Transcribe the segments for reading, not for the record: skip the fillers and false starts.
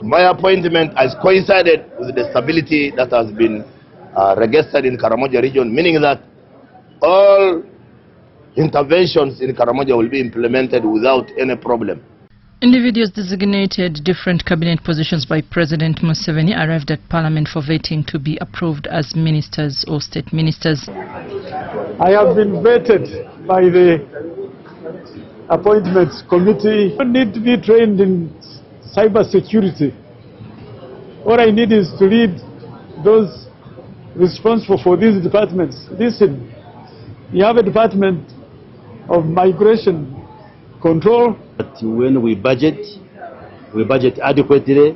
My appointment has coincided with the stability that has been registered in Karamoja region, meaning that all interventions in Karamoja will be implemented without any problem. Individuals designated different cabinet positions by President Museveni arrived at Parliament for vetting to be approved as ministers or state ministers. I have been vetted by the Appointments Committee. I don't need to be trained in cyber security. What I need is to lead those responsible for these departments. Listen, you have a department of migration control. But when we budget adequately,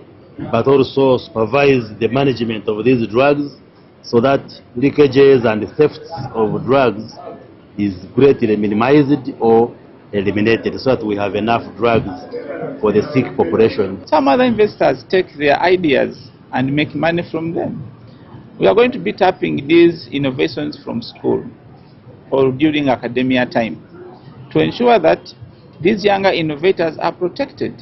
but also supervise the management of these drugs so that leakages and thefts of drugs is greatly minimized or eliminated, so that we have enough drugs for the sick population. Some other investors take their ideas and make money from them. We are going to be tapping these innovations from school or during academia time to ensure that these younger innovators are protected.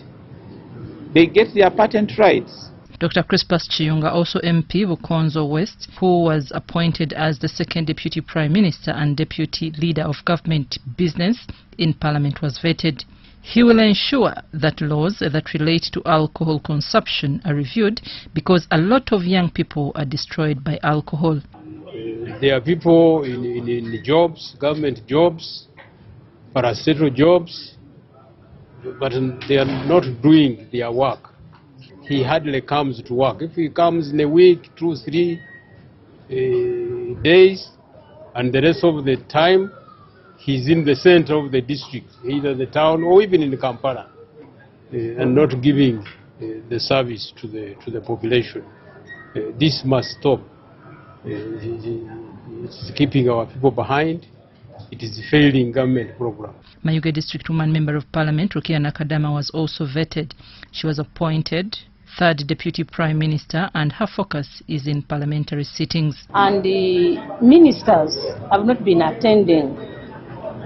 They get their patent rights. Dr. Crispus Chiyunga, also MP Bukonzo West, who was appointed as the second Deputy Prime Minister and Deputy Leader of Government Business in Parliament, was vetted. He will ensure that laws that relate to alcohol consumption are reviewed because a lot of young people are destroyed by alcohol. There are people in jobs, government jobs, parastatal jobs, but they are not doing their work. He hardly comes to work. If he comes in a week, 2, 3 days, and the rest of the time he's in the center of the district, either the town or even in Kampala, and not giving the service to the population. This must stop. It's keeping our people behind. It is a failing government program. Mayuge District Woman Member of Parliament Rukia Nakadama was also vetted. She was appointed third Deputy Prime Minister and her focus is in parliamentary sittings. And the ministers have not been attending.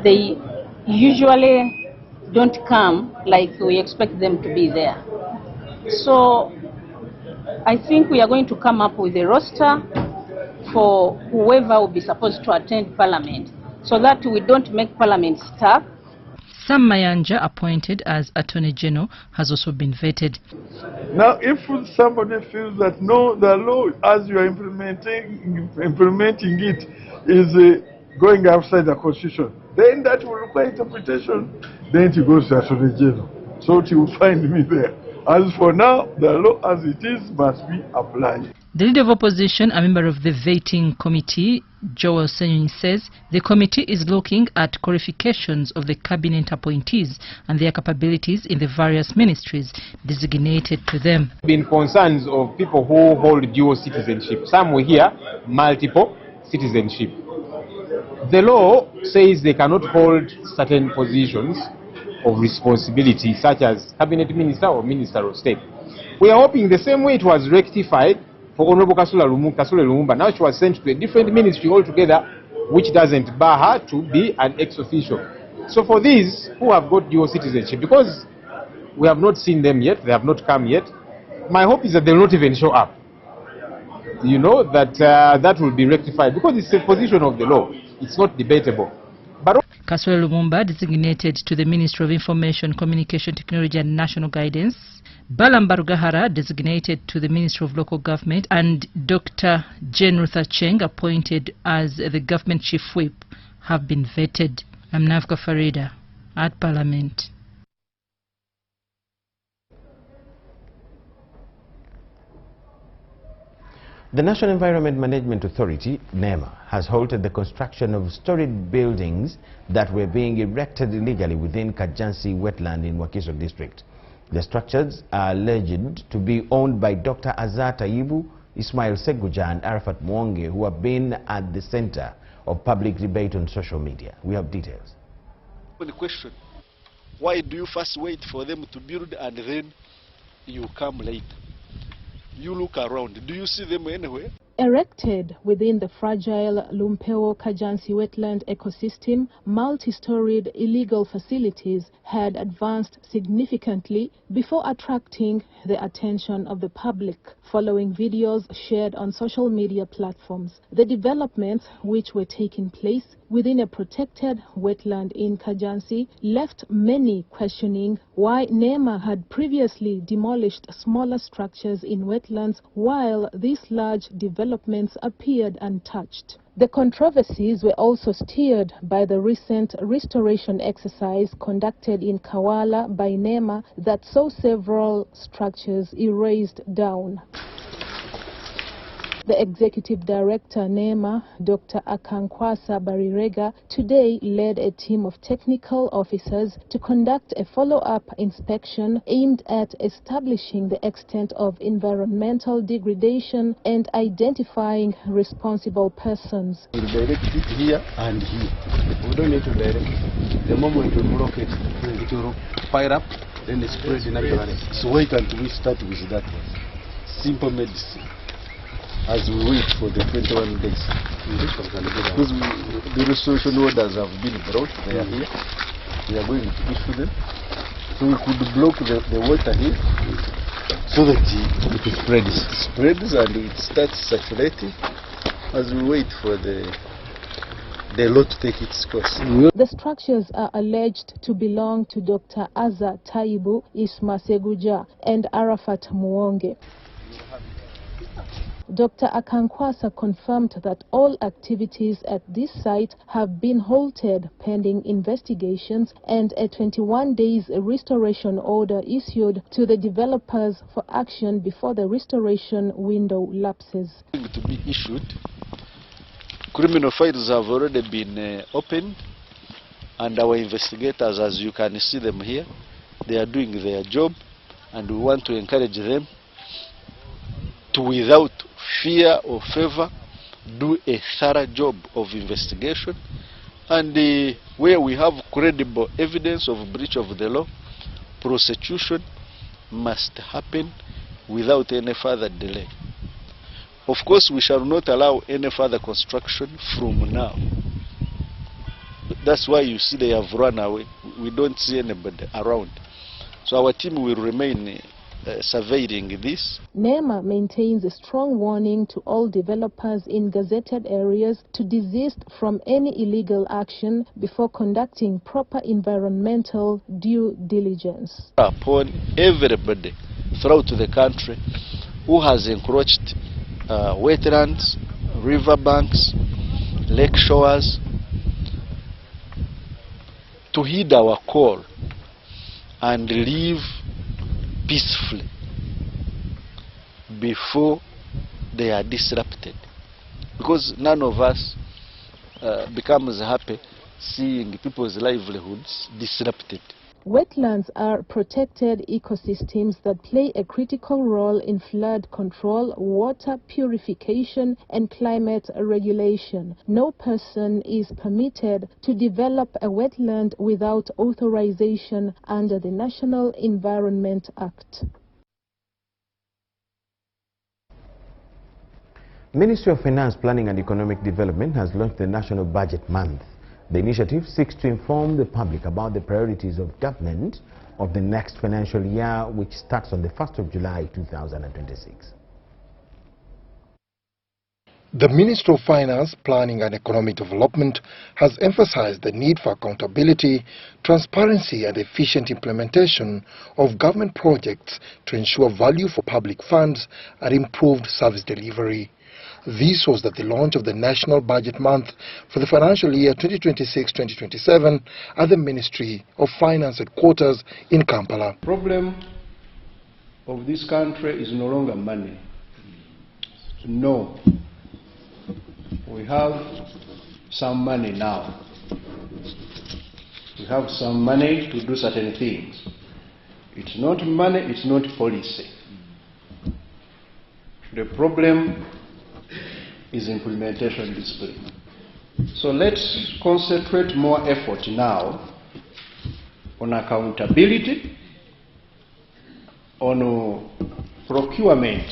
They usually don't come like we expect them to be there. So I think we are going to come up with a roster for whoever will be supposed to attend Parliament, so that we don't make Parliament stuck. Sam Mayanja, appointed as Attorney General, has also been vetted. Now, if somebody feels that no, the law as you are implementing it is going outside the Constitution, then that will require interpretation. Then he goes to Attorney General. So he will find me there. As for now, the law as it is must be applied. The Leader of Opposition, a member of the vetting committee, Joel Senyonyi, says the committee is looking at qualifications of the cabinet appointees and their capabilities in the various ministries designated to them. Been concerns of people who hold dual citizenship. Some will hear multiple citizenship. The law says they cannot hold certain positions of responsibility, such as cabinet minister or minister of state. We are hoping the same way it was rectified for Honorable Kasule Lumumba. Now she was sent to a different ministry altogether, which doesn't bar her to be an ex-official. So for these who have got dual citizenship, because we have not seen them yet, they have not come yet, my hope is that they will not even show up. You know, that that will be rectified, because it's a position of the law. It's not debatable. But Kasule Lumumba, designated to the Ministry of Information, Communication Technology and National Guidance, Balam Barugahara, designated to the Ministry of Local Government, and Dr. Jane Rutha Cheng, appointed as the Government Chief Whip, have been vetted. I'm Navka Farida at Parliament. The National Environment Management Authority, NEMA, has halted the construction of storied buildings that were being erected illegally within Kajansi Wetland in Wakiso District. The structures are alleged to be owned by Dr. Azar Taibu, Ismail Seguja and Arafat Mwonge, who have been at the center of public debate on social media. We have details. The question, why do you first wait for them to build and then you come late? You look around. Do you see them anywhere? Erected within the fragile Lukomwa-Kajansi wetland ecosystem, multi-storied illegal facilities had advanced significantly before attracting the attention of the public following videos shared on social media platforms. The developments, which were taking place within a protected wetland in Kajansi, left many questioning why NEMA had previously demolished smaller structures in wetlands while these large developments appeared untouched. The controversies were also stirred by the recent restoration exercise conducted in Kawala by NEMA that saw several structures erased down. The Executive Director, NEMA, Dr. Akankwasa Barirega, today led a team of technical officers to conduct a follow-up inspection aimed at establishing the extent of environmental degradation and identifying responsible persons. We direct it here and here. We don't need to direct it. The moment we block it will fire up, then it spreads naturally. So why can't we start with that one? Simple medicine. As we wait for the 21 days. Because the restoration orders have been brought, they are here. We are going to issue them. So we could block the water here so that it spreads and it starts circulating as we wait for the law to take its course. The structures are alleged to belong to Dr. Aza Taibu Isma Seguja and Arafat Muonge. Dr. Akankwasa confirmed that all activities at this site have been halted pending investigations and a 21 days restoration order issued to the developers for action before the restoration window lapses. To be issued, criminal files have already been opened, and our investigators, as you can see them here, they are doing their job, and we want to encourage them to, without fear or favor, do a thorough job of investigation, and where we have credible evidence of breach of the law, prosecution must happen without any further delay. Of course, we shall not allow any further construction from now. That's why you see they have run away. We don't see anybody around. So our team will remain surveying this. NEMA maintains a strong warning to all developers in gazetted areas to desist from any illegal action before conducting proper environmental due diligence. Upon everybody throughout the country who has encroached wetlands, riverbanks, lake shores, to heed our call and live peacefully before they are disrupted, because none of us becomes happy seeing people's livelihoods disrupted. Wetlands are protected ecosystems that play a critical role in flood control, water purification, and climate regulation. No person is permitted to develop a wetland without authorization under the National Environment Act. Ministry of Finance, Planning and Economic Development has launched the National Budget Month. The initiative seeks to inform the public about the priorities of government of the next financial year, which starts on the 1st of July 2026. The Ministry of Finance, Planning and Economic Development has emphasized the need for accountability, transparency and efficient implementation of government projects to ensure value for public funds and improved service delivery. This was at the launch of the National Budget Month for the financial year 2026-2027 at the Ministry of Finance headquarters in Kampala. The problem of this country is no longer money. No. We have some money now. We have some money to do certain things. It's not money, it's not policy. The problem is implementation discipline. So let's concentrate more effort now on accountability, on procurement.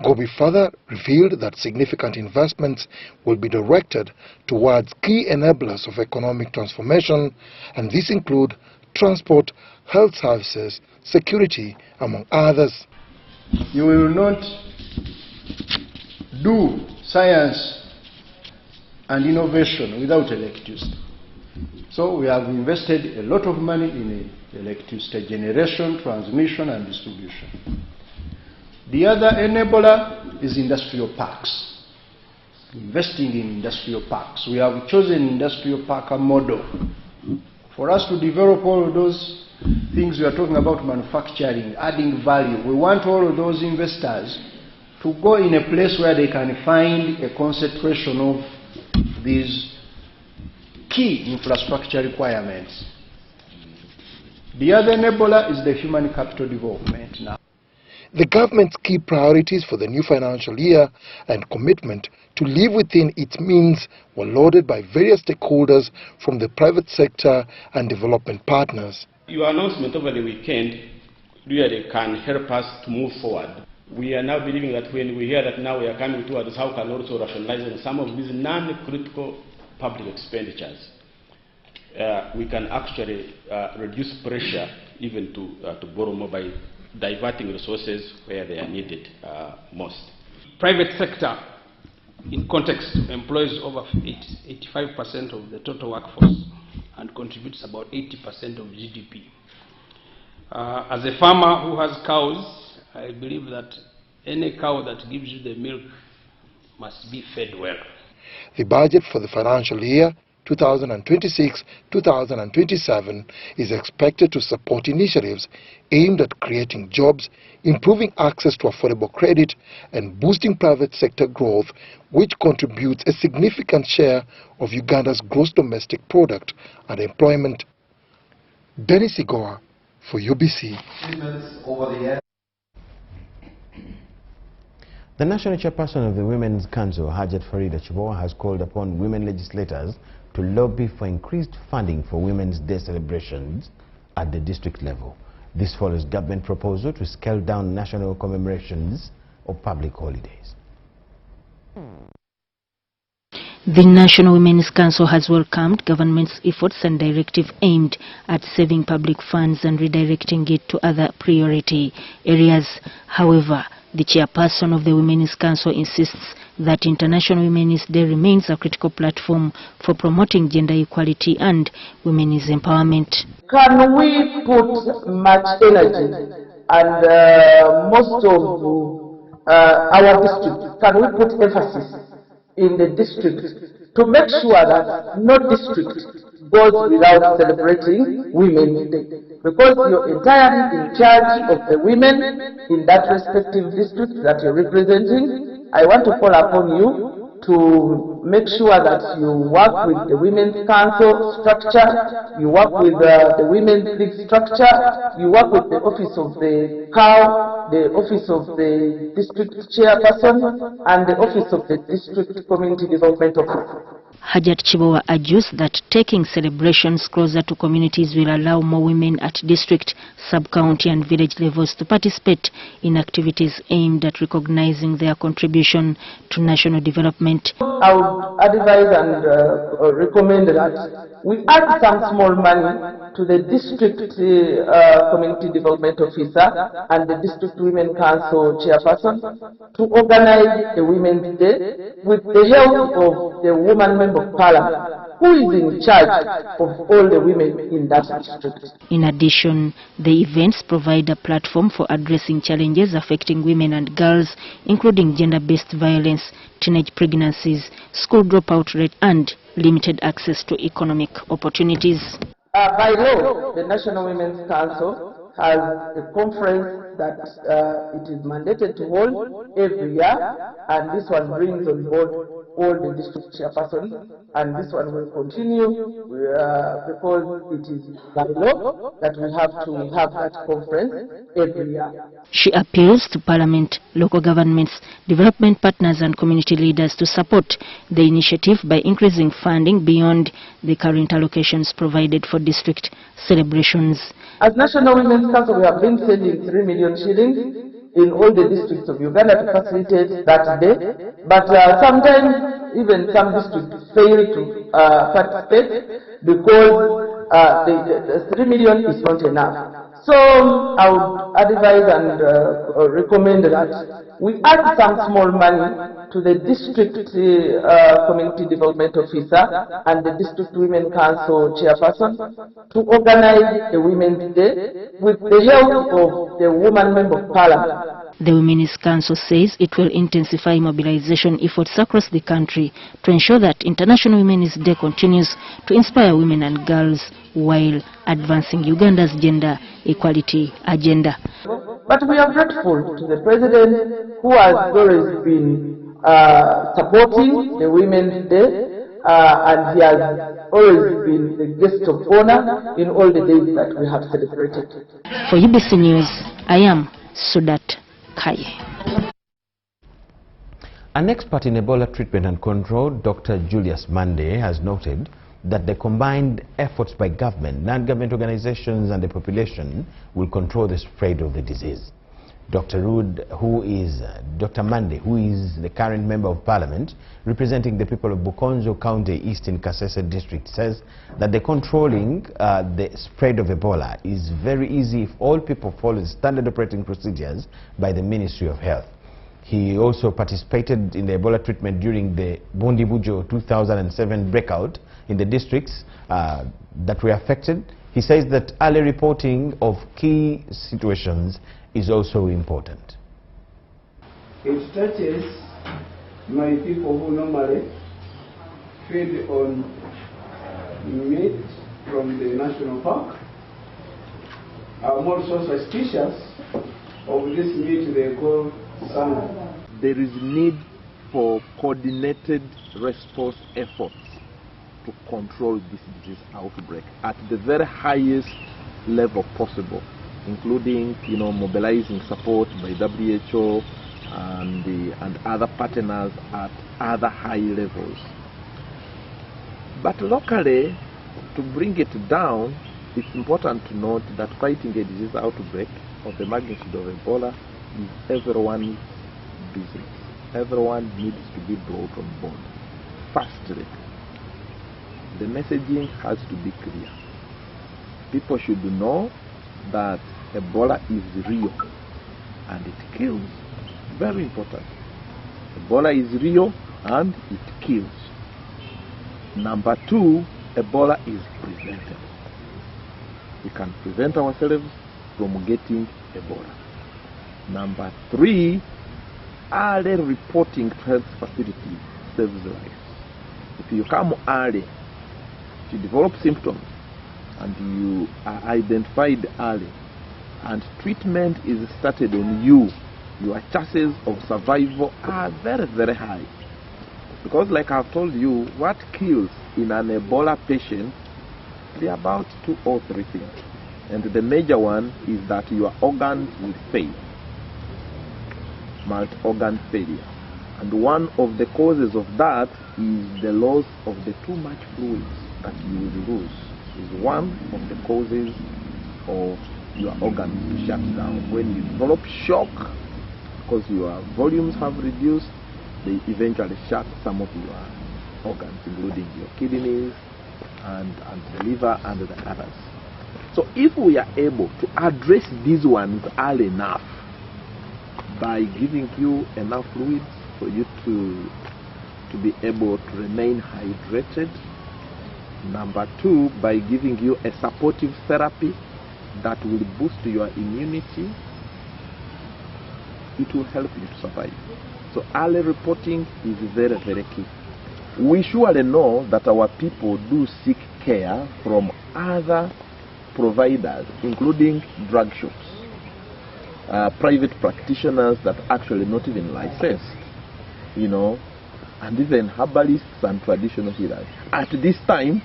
Gobi further revealed that significant investments will be directed towards key enablers of economic transformation, and these include transport, health services, security, among others. You will not do science and innovation without electricity. So we have invested a lot of money in electricity generation, transmission and distribution. The other enabler is industrial parks. Investing in industrial parks. We have chosen industrial park model. For us to develop all of those things we are talking about, manufacturing, adding value, we want all of those investors to go in a place where they can find a concentration of these key infrastructure requirements. The other enabler is the human capital development now. The government's key priorities for the new financial year and commitment to live within its means were lauded by various stakeholders from the private sector and development partners. Your announcement over the weekend really can help us to move forward. We are now believing that when we hear that now we are coming towards how can also rationalize some of these non-critical public expenditures, we can actually reduce pressure even to borrow more by diverting resources where they are needed most. Private sector, in context, employs over 85% of the total workforce and contributes about 80% of GDP. As a farmer who has cows, I believe that any cow that gives you the milk must be fed well. The budget for the financial year 2026-2027 is expected to support initiatives aimed at creating jobs, improving access to affordable credit, and boosting private sector growth, which contributes a significant share of Uganda's gross domestic product and employment. Dennis Igoa for UBC. The National Chairperson of the Women's Council, Hajat Farida Chibowa, has called upon women legislators to lobby for increased funding for Women's Day celebrations at the district level. This follows government proposal to scale down national commemorations of public holidays. The National Women's Council has welcomed government's efforts and directive aimed at saving public funds and redirecting it to other priority areas. However, the chairperson of the Women's Council insists that International Women's Day remains a critical platform for promoting gender equality and women's empowerment. Can we put much energy and most of our district, can we put emphasis in the district to make sure that no district goes without celebrating Women's Day? Because you're entirely in charge of the women in that respective district that you're representing. I want to call upon you to make sure that you work with the Women's Council structure, you work with the Women's League structure, you work with the Office of the COW, the Office of the District Chairperson, and the Office of the District Community Development Office. Hajat Chibowa argues that taking celebrations closer to communities will allow more women at district, sub-county and village levels to participate in activities aimed at recognizing their contribution to national development. I would advise and recommend that we add some small money to the district community development officer and the district women council chairperson to organize the Women's Day with the help of the woman member of parliament who is in charge of all the women in that district. In addition, the events provide a platform for addressing challenges affecting women and girls, including gender-based violence, teenage pregnancies, school dropout rate, and limited access to economic opportunities. By law, the National Women's Council has a conference that it is mandated to hold every year, and this one brings on board all the district chairpersons, and this one will continue because it is by law that we have to have that conference every year. She appeals to Parliament, local governments, development partners and community leaders to support the initiative by increasing funding beyond the current allocations provided for district celebrations. As National Women's Council, we have been sending 3 million shillings in all the districts of Uganda to facilitate that day, but sometimes even some districts fail to participate because the 3 million is not enough. So I would advise and recommend that we add some small money to the district community development officer and the district women council chairperson to organize a women's day with the help of the woman member of parliament. The Women's Council says it will intensify mobilization efforts across the country to ensure that International Women's Day continues to inspire women and girls while advancing Uganda's gender equality agenda. But we are grateful to the President who has always been supporting the Women's Day and he has always been the guest of honor in all the days that we have celebrated. For UBC News, I am Sudat Kaye. An expert in Ebola treatment and control, Dr. Julius Mande, has noted that the combined efforts by government, non-government organizations and the population will control the spread of the disease. Dr. Mande, who is the current member of parliament representing the people of Bukonzo County, Eastern Kasese district, says that the controlling the spread of Ebola is very easy if all people follow the standard operating procedures by the Ministry of Health. He also participated in the Ebola treatment during the Bundibujo 2007 breakout in the districts that were affected. He says that early reporting of key situations is also important. It touches my people who normally feed on meat from the national park. I'm also suspicious of this meat they call salmon. There is need for coordinated response efforts to control this disease outbreak at the very highest level possible, including mobilizing support by WHO and other partners at other high levels. But locally, to bring it down, it's important to note that fighting a disease outbreak of the magnitude of Ebola is everyone's business. Everyone needs to be brought on board. Firstly, the messaging has to be clear. People should know that Ebola is real and it kills. Very important. Ebola is real and it kills. Number two, Ebola is preventable. We can prevent ourselves from getting Ebola. Number three, early reporting to health facilities saves lives. If you come early, if you develop symptoms and you are identified early and treatment is started on you, your chances of survival are very, very high. Because like I've told you, what kills in an Ebola patient, there are about 2 or 3 things. And the major one is that your organs will fail. Multi-organ failure. And one of the causes of that is the loss of the too much fluids that you will lose. Is one of the causes of your organs to shut down. When you develop shock, because your volumes have reduced, they eventually shut some of your organs, including your kidneys and the liver and the others. So if we are able to address these ones early enough by giving you enough fluids for you to be able to remain hydrated. Number two, by giving you a supportive therapy that will boost your immunity, it will help you to survive. So early reporting is very, very key. We surely know that our people do seek care from other providers, including drug shops, private practitioners that are actually not even licensed, and even herbalists and traditional healers. At this time,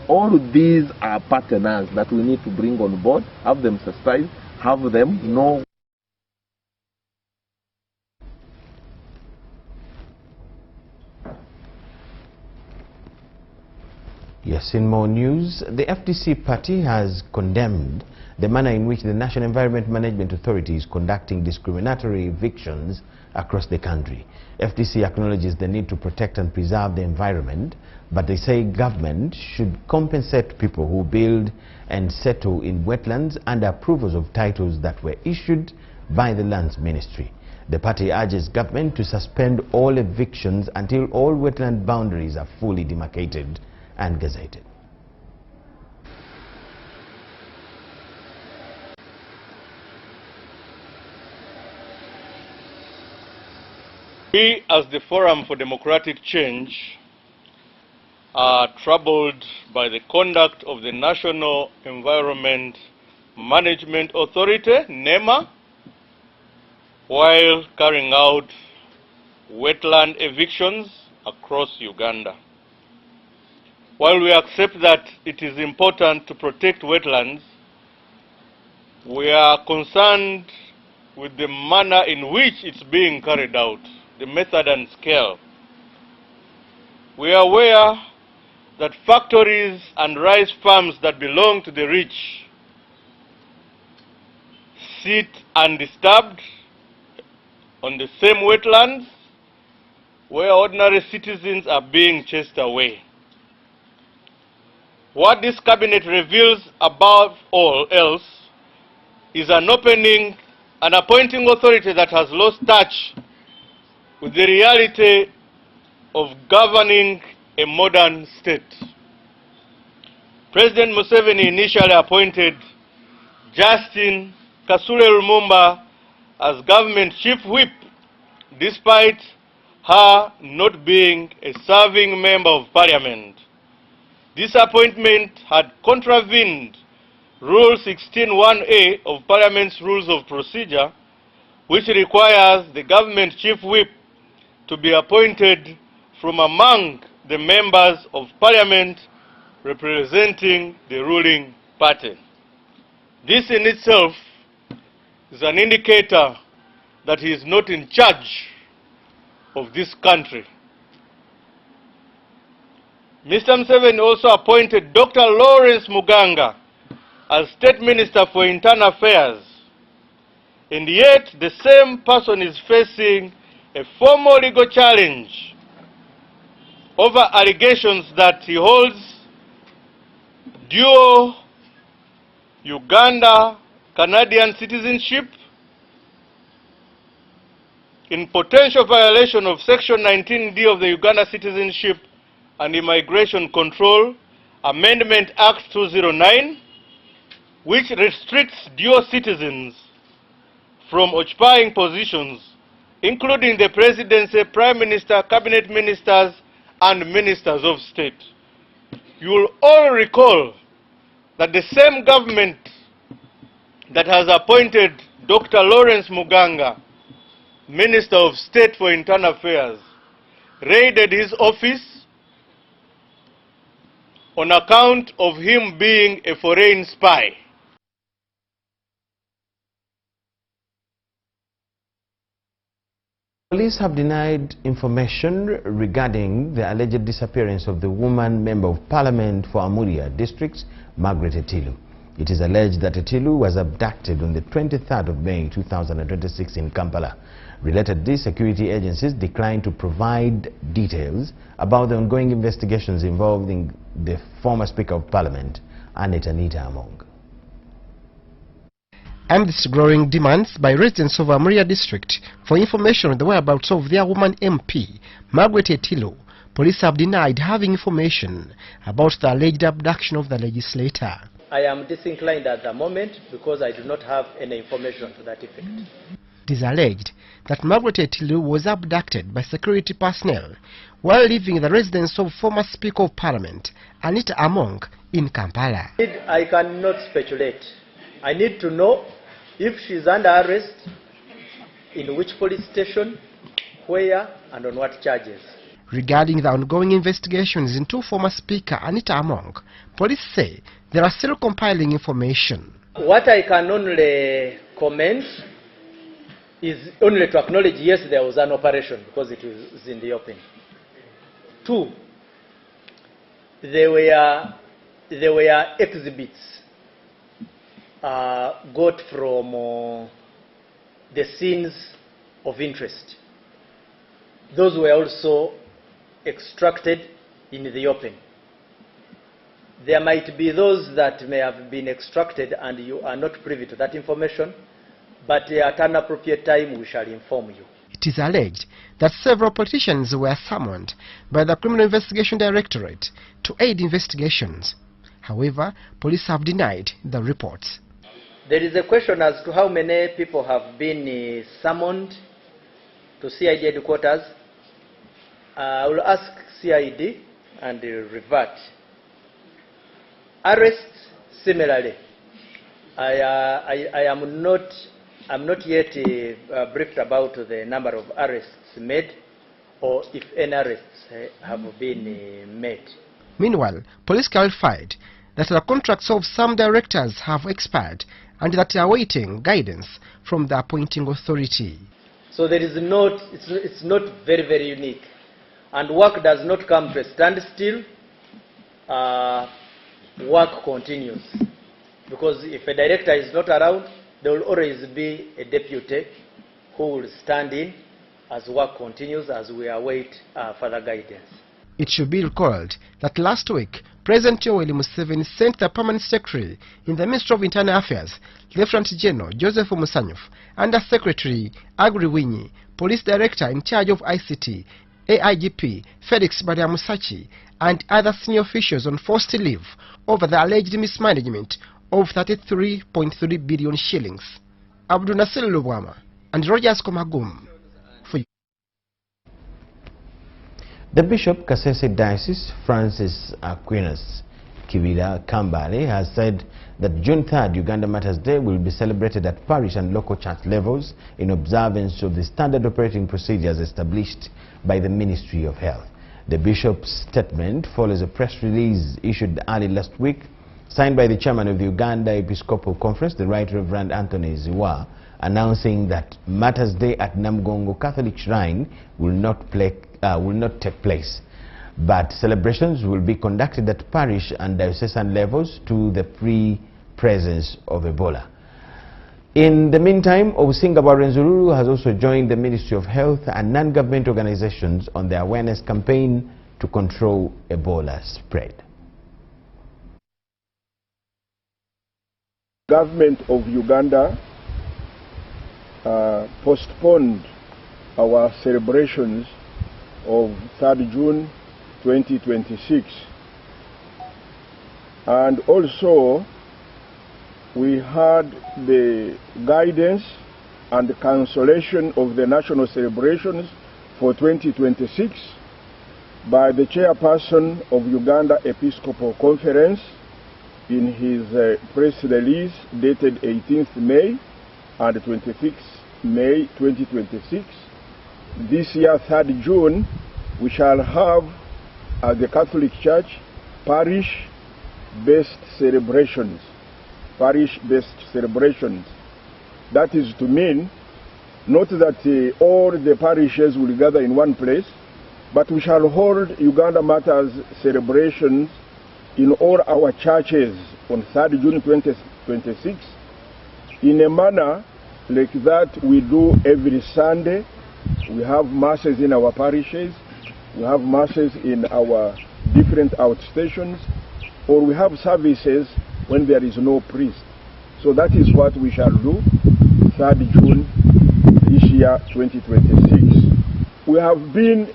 all these are partners that we need to bring on board, have them sensitized, have them know. Yes, in more news, the FDC party has condemned the manner in which the National Environment Management Authority is conducting discriminatory evictions across the country. FDC acknowledges the need to protect and preserve the environment, but they say government should compensate people who build and settle in wetlands under approvals of titles that were issued by the Lands Ministry. The party urges government to suspend all evictions until all wetland boundaries are fully demarcated and gazetted. We, as the Forum for Democratic Change, are troubled by the conduct of the National Environment Management Authority, NEMA, while carrying out wetland evictions across Uganda. While we accept that it is important to protect wetlands, we are concerned with the manner in which it's being carried out, the method and scale. We are aware that factories and rice farms that belong to the rich sit undisturbed on the same wetlands where ordinary citizens are being chased away. What this cabinet reveals above all else is an appointing authority that has lost touch with the reality of governing a modern state. President Museveni initially appointed Justin Kasule Lumumba as government chief whip, despite her not being a serving member of parliament. This appointment had contravened Rule 16(1)A of Parliament's Rules of Procedure, which requires the government chief whip to be appointed from among the members of Parliament representing the ruling party. This in itself is an indicator that he is not in charge of this country. Mr. Museveni also appointed Dr. Lawrence Muganga as State Minister for Internal Affairs, and yet the same person is facing a formal legal challenge over allegations that he holds dual Uganda-Canadian citizenship in potential violation of Section 19D of the Uganda Citizenship and Immigration Control Amendment Act 2009, which restricts dual citizens from occupying positions, including the presidency, prime minister, cabinet ministers, and ministers of state. You will all recall that the same government that has appointed Dr. Lawrence Muganga, Minister of State for Internal Affairs, raided his office on account of him being a foreign spy. Police have denied information regarding the alleged disappearance of the woman member of parliament for Amuria district, Margaret Etilu. It is alleged that Etilu was abducted on the 23rd of May 2026 in Kampala. Related to this, security agencies declined to provide details about the ongoing investigations involving the former Speaker of Parliament, Anita Among. Amidst growing demands by residents of Amuria district for information on the whereabouts of their woman MP, Margaret Etilu, police have denied having information about the alleged abduction of the legislator. I am disinclined at the moment because I do not have any information to that effect. It is alleged that Margaret Etilu was abducted by security personnel while leaving the residence of former Speaker of Parliament, Anita Among, in Kampala. I cannot speculate. I need to know if she is under arrest, in which police station, where, and on what charges. Regarding the ongoing investigations into former Speaker Anita Among, police say they are still compiling information. What I can only comment is only to acknowledge, yes, there was an operation because it was in the open. 2, there were exhibits got from the scenes of interest. Those were also extracted in the open. There might be those that may have been extracted and you are not privy to that information, but at an appropriate time we shall inform you. It is alleged that several politicians were summoned by the Criminal Investigation Directorate to aid investigations. However, police have denied the reports. There is a question as to how many people have been summoned to CID headquarters. I will ask CID and revert. Arrests, similarly. I'm not yet briefed about the number of arrests made or if any arrests have been made. Meanwhile, police clarified that the contracts of some directors have expired and that they are awaiting guidance from the appointing authority. So there is it's not very, very unique. And work does not come to a standstill. Work continues. Because if a director is not around, there will always be a deputy who will stand in as work continues as we await further guidance. It should be recalled that last week, President Yoweri Museveni sent the Permanent Secretary in the Ministry of Internal Affairs, Lieutenant General Joseph Musanyuf, Under Secretary Agri Winyi, Police Director in charge of ICT, AIGP Felix Bariamusachi, and other senior officials on forced leave over the alleged mismanagement of 33.3 billion shillings. Abdul Nasir Lubwama and Rogers Komagum. The Bishop Kasese Diocese Francis Aquinas Kibira Kambale has said that June 3rd Uganda Martyrs Day will be celebrated at parish and local church levels in observance of the standard operating procedures established by the Ministry of Health. The Bishop's statement follows a press release issued early last week, signed by the chairman of the Uganda Episcopal Conference, the Right Reverend Anthony Ziwa, announcing that Martyrs Day at Namgongo Catholic Shrine will not take place, but celebrations will be conducted at parish and diocesan levels to the pre-presence of Ebola. In the meantime, Obusinga Barenzururu has also joined the Ministry of Health and non-government organizations on the awareness campaign to control Ebola spread. Government of Uganda postponed our celebrations of 3rd June 2026, and also we had the guidance and the cancellation of the national celebrations for 2026 by the chairperson of Uganda Episcopal Conference in his press release dated 18th May and 26th May 2026. This year, 3rd June, we shall have at the Catholic Church parish-based celebrations. Parish-based celebrations. That is to mean not that all the parishes will gather in one place, but we shall hold Uganda Martyrs celebrations in all our churches on 3rd June 2026 in a manner like that we do every Sunday. We have masses in our parishes, we have masses in our different outstations, or we have services when there is no priest. So that is what we shall do 3rd June this year 2026. We have been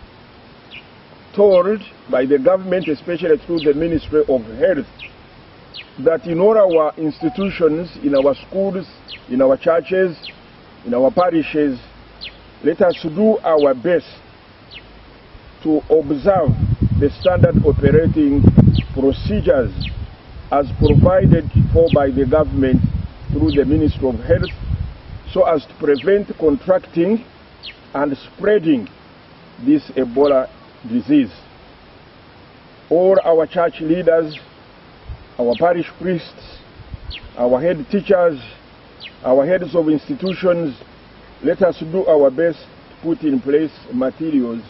told by the government, especially through the Ministry of Health, that in all our institutions, in our schools, in our churches, in our parishes, let us do our best to observe the standard operating procedures as provided for by the government through the Ministry of Health, so as to prevent contracting and spreading this Ebola disease. All our church leaders, our parish priests, our head teachers, our heads of institutions, let us do our best to put in place materials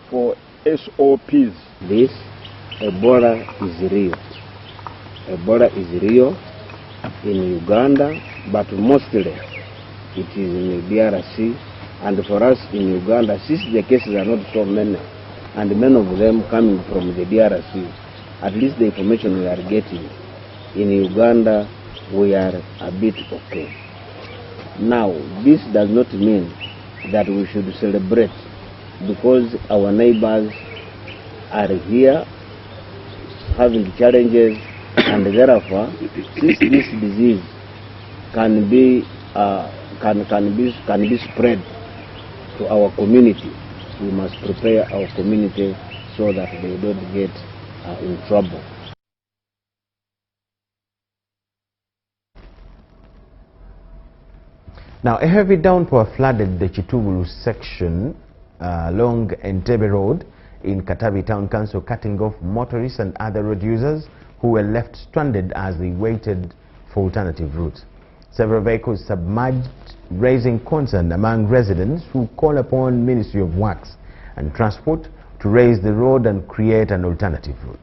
for SOPs. This Ebola is real. Ebola is real, in Uganda, but mostly it is in the DRC. And for us in Uganda, since the cases are not so many, and many of them coming from the DRC, at least the information we are getting, in Uganda we are a bit okay. Now, this does not mean that we should celebrate because our neighbors are here having challenges, and therefore, since this disease can be spread to our community, we must prepare our community so that they don't get in trouble. Now, a heavy downpour flooded the Chitubulu section along Entebbe Road in Katabi Town Council, cutting off motorists and other road users who were left stranded as they waited for alternative routes. Several vehicles submerged, raising concern among residents who call upon Ministry of Works and Transport to raise the road and create an alternative route.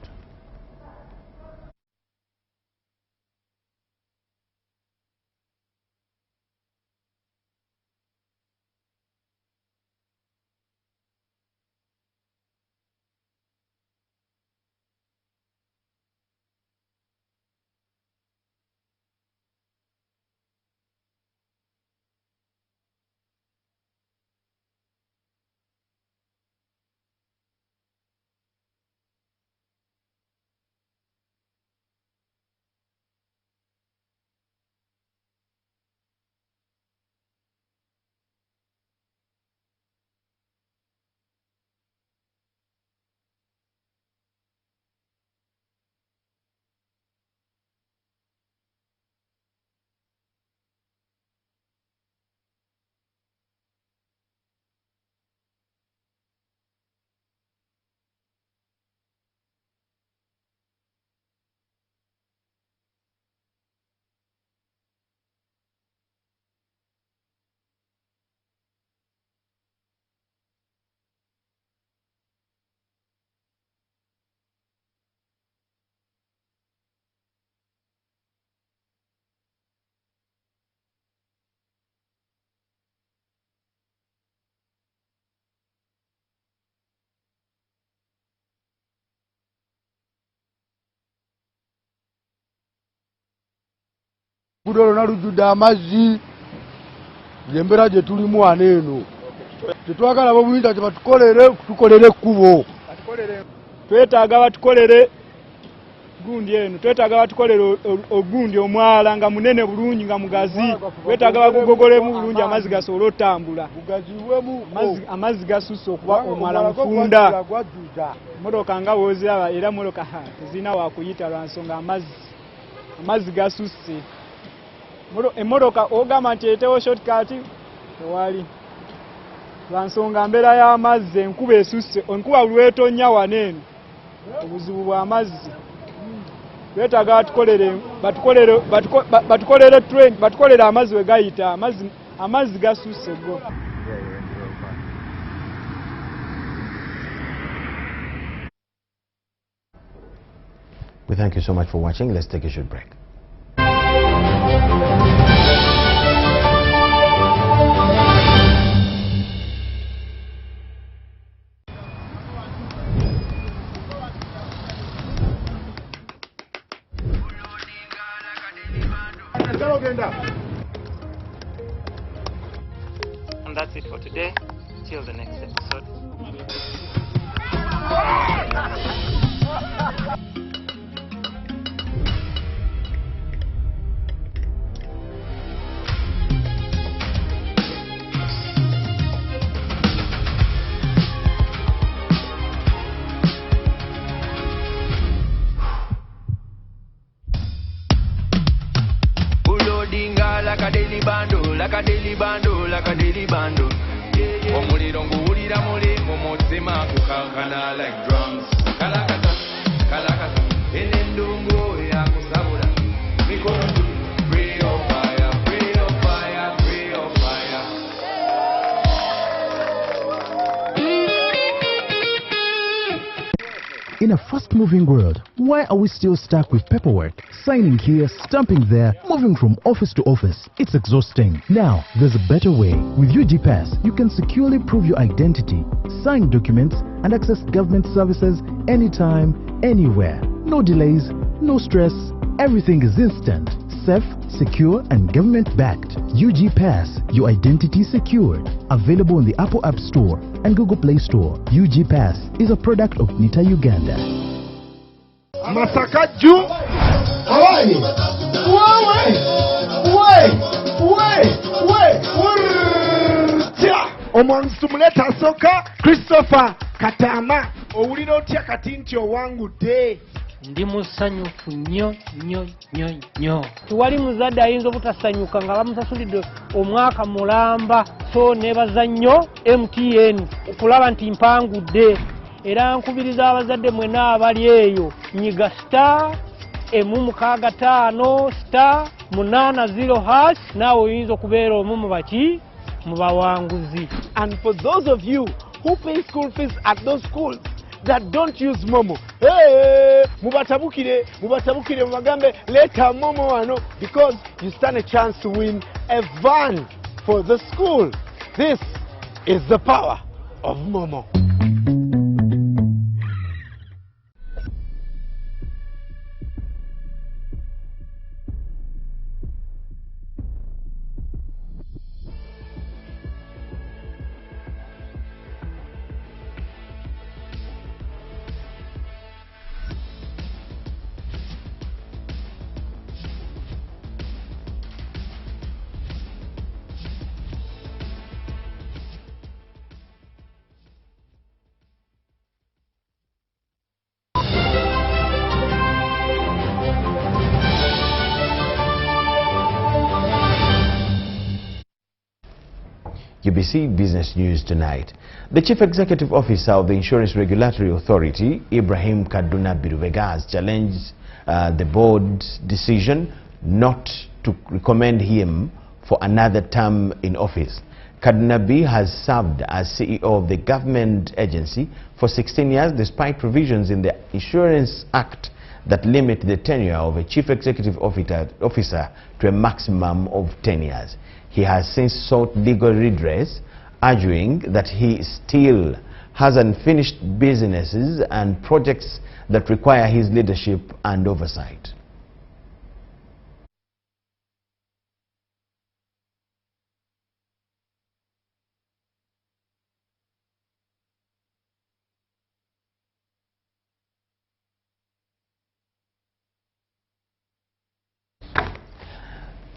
Kudolo na lujuda amazzi yembera je tulimu aneeno tetwagala babuyita kye tukolere kubo twetaaga batukolere gundi eno twetaaga batukolere ogundi omwala nga munene bulungi nga mugazi twetaaga bagogolemu bulungi amazzi gasobola otambula amazzi gasusse okuba omwala mufunda motoka nga woziraba era motoka tezirina wakuyita lwa nsonga amazzi gasusse emotoka ogamba nti etewo shortcut tewali lwa nsonga mbeera y'amazzi enkuba esusse enkuba lwetonya waneeno obuzibu bw'amazzi twetaaga batukolere amazzi we gayita amazzi gasusse go. We thank you so much for watching. Let's take a short break. And that's it for today. Till the next episode. Like a daily bando. Omuliro nguwulira muli mumutima kukankana like drums. Kalakata, kalakata, enendungu yakusabula. Mikono tu, free of fire, free of fire, free of fire. In a fast-moving world, why are we still stuck with paperwork? Signing here, stamping there, moving from office to office. It's exhausting. Now, there's a better way. With UG Pass, you can securely prove your identity, sign documents, and access government services anytime, anywhere. No delays, no stress. Everything is instant, safe, secure, and government-backed. UG Pass, your identity secured. Available on the Apple App Store and Google Play Store. UG Pass is a product of NITA Uganda. Masaka Ju. Hawaii. Omwansumuleta soka Christopher Katama. Owulira otya kati nti owangudde? Ndi musanyufu nnyo. Tewali muzadde ayinza obutasanyuka nga bamusasulidde omwaka mulamba, so nebaza nnyo MTN okulaba nti mpangudde. Era nkubiriza abazadde mwena abali eyo, nyiga *165*880# naawe oyinza okubeera omu mu baki mu bawanguzi. And for those of you who pay school fees at those schools that don't use Momo, hey, mubatabukire mubagambe leta Momo wano, because you stand a chance to win a van for the school. This is the power of Momo. UBC Business News tonight. The Chief Executive Officer of the Insurance Regulatory Authority, Ibrahim Kaduna Birubega, has challenged the board's decision not to recommend him for another term in office. Kaduna B has served as CEO of the government agency for 16 years despite provisions in the Insurance Act that limit the tenure of a Chief Executive Officer to a maximum of 10 years. He has since sought legal redress, arguing that he still has unfinished businesses and projects that require his leadership and oversight.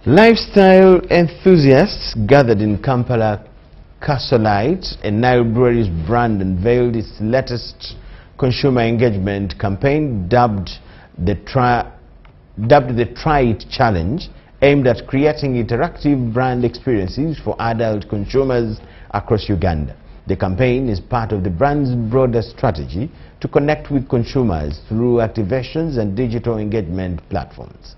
Lifestyle enthusiasts gathered in Kampala Casolite, a Nile brewery's brand, unveiled its latest consumer engagement campaign dubbed the Try It Challenge, aimed at creating interactive brand experiences for adult consumers across Uganda. The campaign is part of the brand's broader strategy to connect with consumers through activations and digital engagement platforms.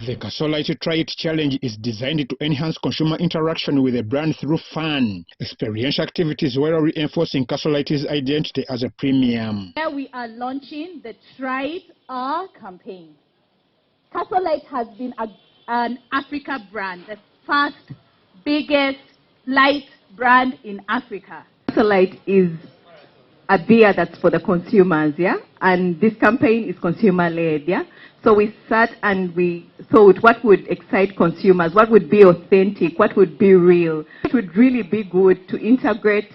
The Casolite Try It Challenge is designed to enhance consumer interaction with the brand through fun, experiential activities while reinforcing Casolite's identity as a premium. Here we are launching the Try It All campaign. Casolite has been an Africa brand, the first, biggest light brand in Africa. Casolite is a beer that's for the consumers, yeah? And this campaign is consumer-led, yeah? So we sat and we thought what would excite consumers, what would be authentic, what would be real. It would really be good to integrate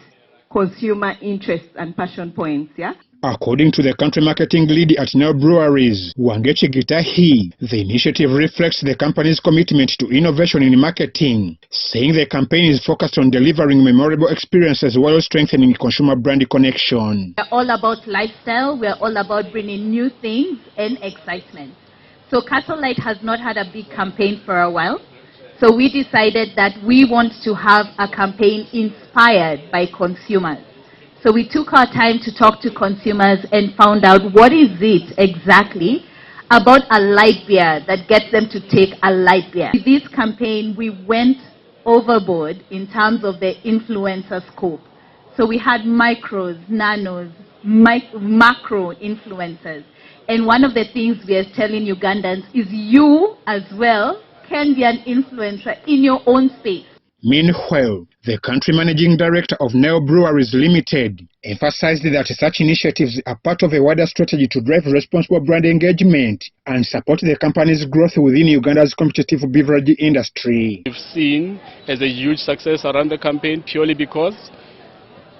consumer interests and passion points, yeah? According to the country marketing lead at Nile Breweries, Wangechi Gitahi, the initiative reflects the company's commitment to innovation in marketing, saying the campaign is focused on delivering memorable experiences while strengthening consumer brand connection. We're all about lifestyle, we're all about bringing new things and excitement. So Casolite has not had a big campaign for a while. So we decided that we want to have a campaign inspired by consumers. So we took our time to talk to consumers and found out what is it exactly about a light beer that gets them to take a light beer. With this campaign, we went overboard in terms of the influencer scope. So we had micros, nanos, macro influencers. And one of the things we are telling Ugandans is you as well can be an influencer in your own space. Meanwhile, the country managing director of Nile Breweries Limited emphasized that such initiatives are part of a wider strategy to drive responsible brand engagement and support the company's growth within Uganda's competitive beverage industry. We've seen as a huge success around the campaign purely because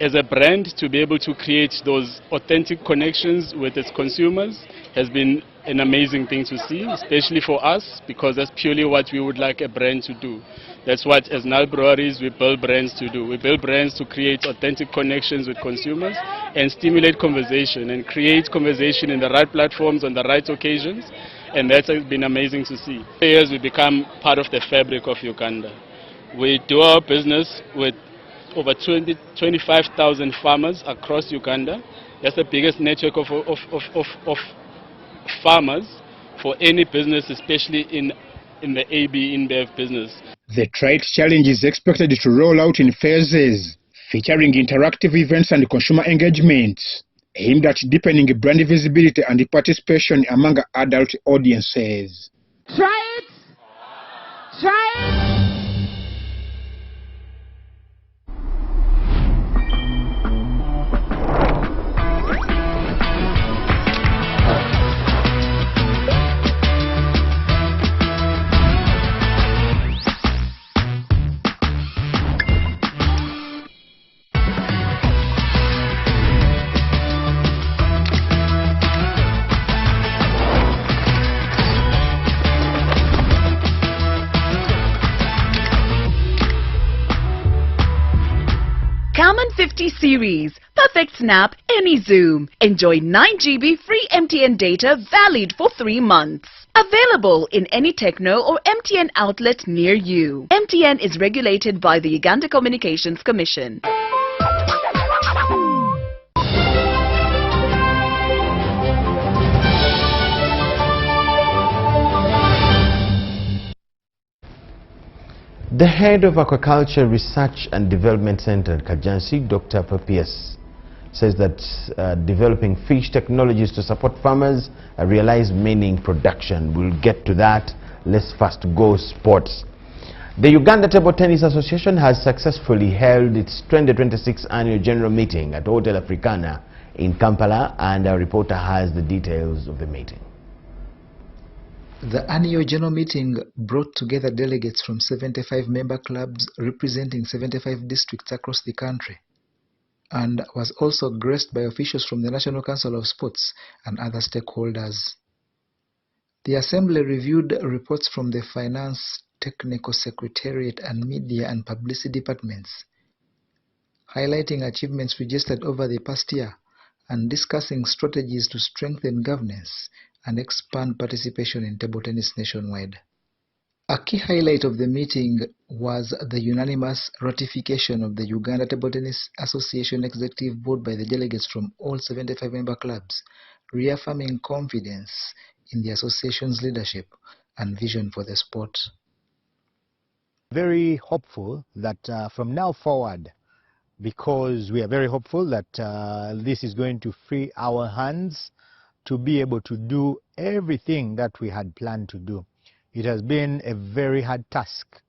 as a brand to be able to create those authentic connections with its consumers has been an amazing thing to see, especially for us, because that's purely what we would like a brand to do. That's what, as Nile Breweries, we build brands to do. We build brands to create authentic connections with consumers and stimulate conversation and create conversation in the right platforms on the right occasions, and that's been amazing to see. For years, we become part of the fabric of Uganda. We do our business with over 25,000 farmers across Uganda. That's the biggest network of farmers for any business, especially in the AB InBev business. The Trade Challenge is expected to roll out in phases, featuring interactive events and consumer engagements, aimed at deepening brand visibility and participation among adult audiences. Try it! Try it! Common 50 series, perfect snap, any zoom. Enjoy 9 GB free MTN data valid for 3 months. Available in any Techno or MTN outlet near you. MTN is regulated by the Uganda Communications Commission. The head of Aquaculture Research and Development Center at Kajansi, Dr. Papias, says that developing fish technologies to support farmers realize meaning production. We'll get to that. Let's first go sports. The Uganda Table Tennis Association has successfully held its 2026 annual general meeting at Hotel Africana in Kampala, and our reporter has the details of the meeting. The annual general meeting brought together delegates from 75 member clubs representing 75 districts across the country, and was also graced by officials from the National Council of Sports and other stakeholders. The assembly reviewed reports from the Finance, Technical Secretariat and Media and Publicity departments, highlighting achievements registered over the past year and discussing strategies to strengthen governance and expand participation in table tennis nationwide. A key highlight of the meeting was the unanimous ratification of the Uganda Table Tennis Association Executive Board by the delegates from all 75 member clubs, reaffirming confidence in the association's leadership and vision for the sport. Very hopeful that from now forward, because we are very hopeful that this is going to free our hands to be able to do everything that we had planned to do. It has been a very hard task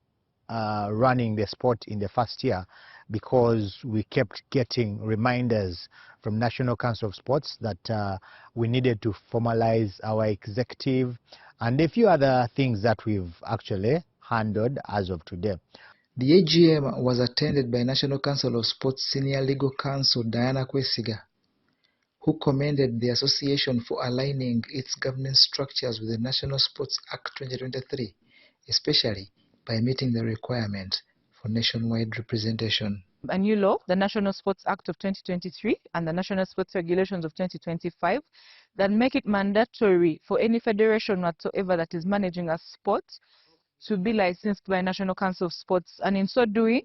running the sport in the first year, because we kept getting reminders from National Council of Sports that we needed to formalize our executive and a few other things that we've actually handled as of today. The AGM was attended by National Council of Sports Senior Legal Counsel Diana Kwesiga, who commended the association for aligning its governance structures with the National Sports Act 2023, especially by meeting the requirement for nationwide representation. A new law, the National Sports Act of 2023 and the National Sports Regulations of 2025, that make it mandatory for any federation whatsoever that is managing a sport to be licensed by National Council of Sports, and in so doing,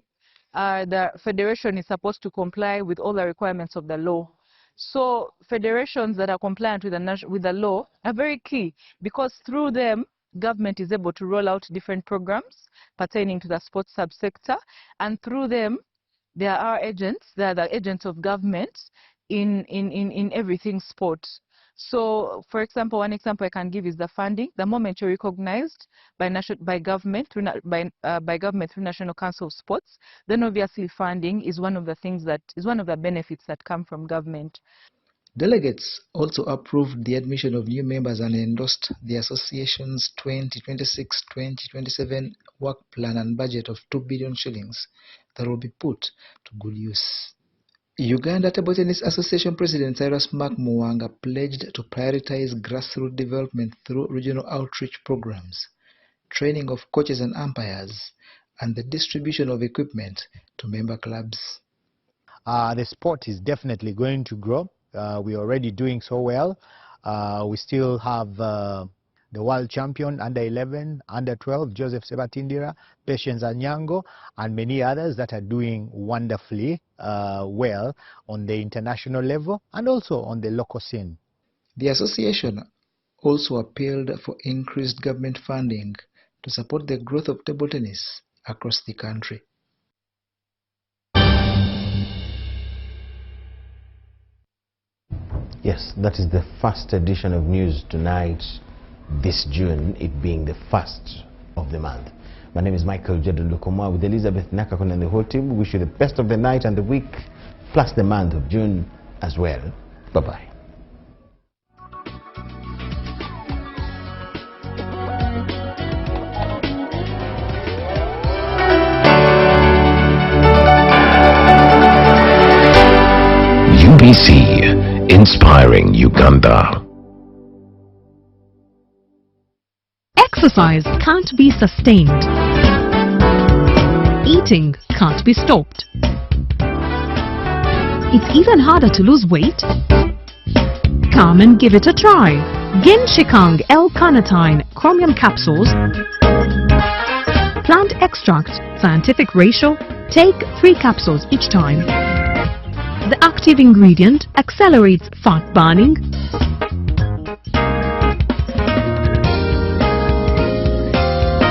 the federation is supposed to comply with all the requirements of the law. So federations that are compliant with the law are very key, because through them, government is able to roll out different programs pertaining to the sports subsector, and through them, there are agents, they are the agents of government, in everything sport. So, for example, one example I can give is the funding. The moment you're recognized by government through National Council of Sports, then obviously funding is one of the things that is one of the benefits that come from government. Delegates also approved the admission of new members and endorsed the association's 2026-2027 work plan and budget of 2 billion shillings that will be put to good use. Uganda Table Tennis Association President Cyrus Mark Muwanga pledged to prioritize grassroots development through regional outreach programs, training of coaches and umpires, and the distribution of equipment to member clubs. The sport is definitely going to grow. We're already doing so well. We still have the world champion under 11, under 12, Joseph Sebatindira, Patience Anyango, and many others that are doing wonderfully well on the international level and also on the local scene. The association also appealed for increased government funding to support the growth of table tennis across the country. Yes, that is the first edition of news tonight, this June, it being the first of the month. My name is Michael Jordan Lukomwa with Elizabeth Nakakon and the whole team. We wish you the best of the night and the week, plus the month of June as well. Bye-bye. UBC, inspiring Uganda. Exercise can't be sustained. Eating can't be stopped. It's even harder to lose weight. Come and give it a try. Genshikang L-carnitine chromium capsules. Plant extract, scientific ratio. Take 3 capsules each time. The active ingredient accelerates fat burning,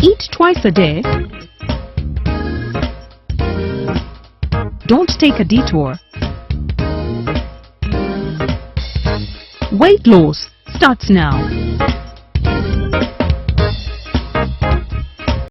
eat twice a day, don't take a detour. Weight loss starts now.